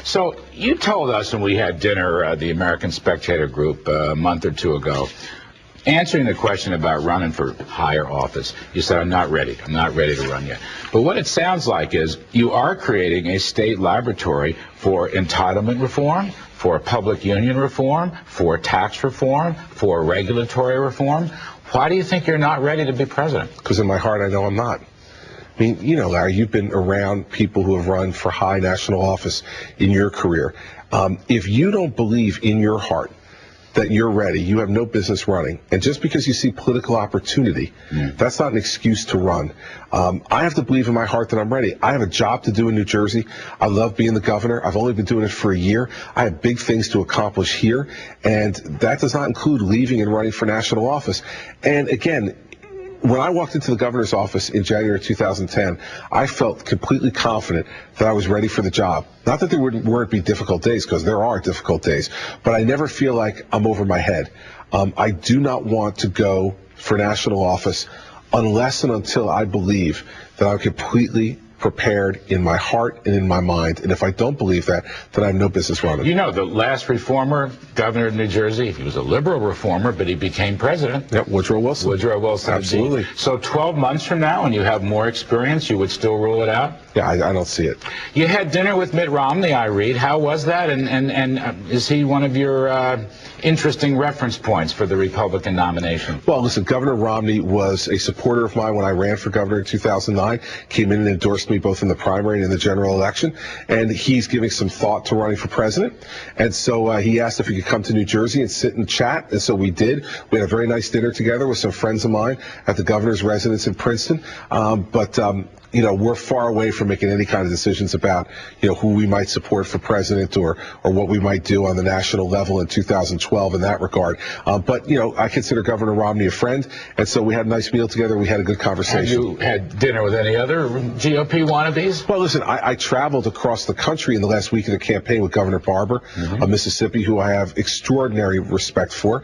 So you told us when we had dinner, the American Spectator Group, a month or two ago, answering the question about running for higher office, you said, I'm not ready to run yet. But what it sounds like is you are creating a state laboratory for entitlement reform, for public union reform, for tax reform, for regulatory reform. Why do you think you're not ready to be president? Because in my heart, I know I'm not. I mean, you know, Larry, you've been around people who have run for high national office in your career. If you don't believe in your heart that you're ready, you have no business running. And just because you see political opportunity, that's not an excuse to run. I have to believe in my heart that I'm ready. I have a job to do in New Jersey. I love being the governor. I've only been doing it for a year. I have big things to accomplish here, and that does not include leaving and running for national office. And again, when I walked into the governor's office in January 2010, I felt completely confident that I was ready for the job. Not that there weren't be difficult days, because there are difficult days, but I never feel like I'm over my head. I do not want to go for national office unless and until I believe that I'm completely prepared in my heart and in my mind. And if I don't believe that, then I have no business running. You know, the last reformer, governor of New Jersey, he was a liberal reformer, but he became president. Yep, Woodrow Wilson. Woodrow Wilson. Absolutely. So 12 months from now, and you have more experience, you would still rule it out? Yeah, I don't see it. You had dinner with Mitt Romney, I read. How was that? And is he one of your interesting reference points for the Republican nomination? Well, listen, Governor Romney was a supporter of mine when I ran for governor in 2009, came in and endorsed me both in the primary and in the general election, and he's giving some thought to running for president. And so he asked if we could come to New Jersey and sit and chat, and so we did. We had a very nice dinner together with some friends of mine at the governor's residence in Princeton. You know, we're far away from making any kind of decisions about, you know, who we might support for president or what we might do on the national level in 2012 in that regard. But, you know, I consider Governor Romney a friend, and so we had a nice meal together. We had a good conversation. Have you had dinner with any other GOP wannabes? Well, listen, I traveled across the country in the last week of the campaign with Governor Barber of Mississippi, who I have extraordinary respect for.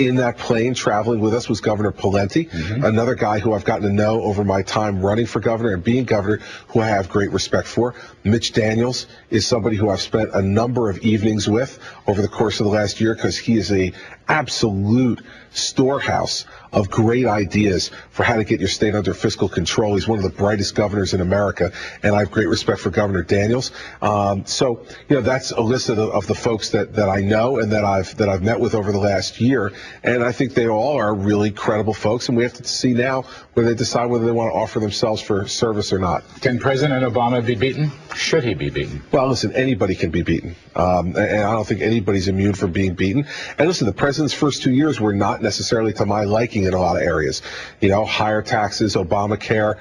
In that plane traveling with us was Governor Pawlenty, another guy who I've gotten to know over my time running for governor and being governor, who I have great respect for. Mitch Daniels is somebody who I've spent a number of evenings with over the course of the last year, because he is a absolute storehouse of great ideas for how to get your state under fiscal control. He's one of the brightest governors in America, and I have great respect for Governor Daniels. So, you know, that's a list of the folks that I know and that I've met with over the last year, and I think they all are really credible folks, and we have to see now whether they decide whether they want to offer themselves for service or not. Can President Obama be beaten? Should he be beaten? Well, listen, anybody can be beaten, and I don't think anybody's immune from being beaten. And listen, the president's first 2 years were not necessarily to my liking in a lot of areas. You know, higher taxes, Obamacare,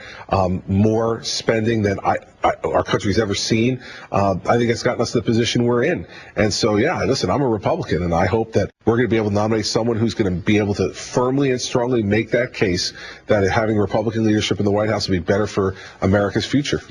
more spending than our country's ever seen. I think it's gotten us to the position we're in. And so, yeah, listen, I'm a Republican, and I hope that we're going to be able to nominate someone who's going to be able to firmly and strongly make that case that having Republican leadership in the White House will be better for America's future.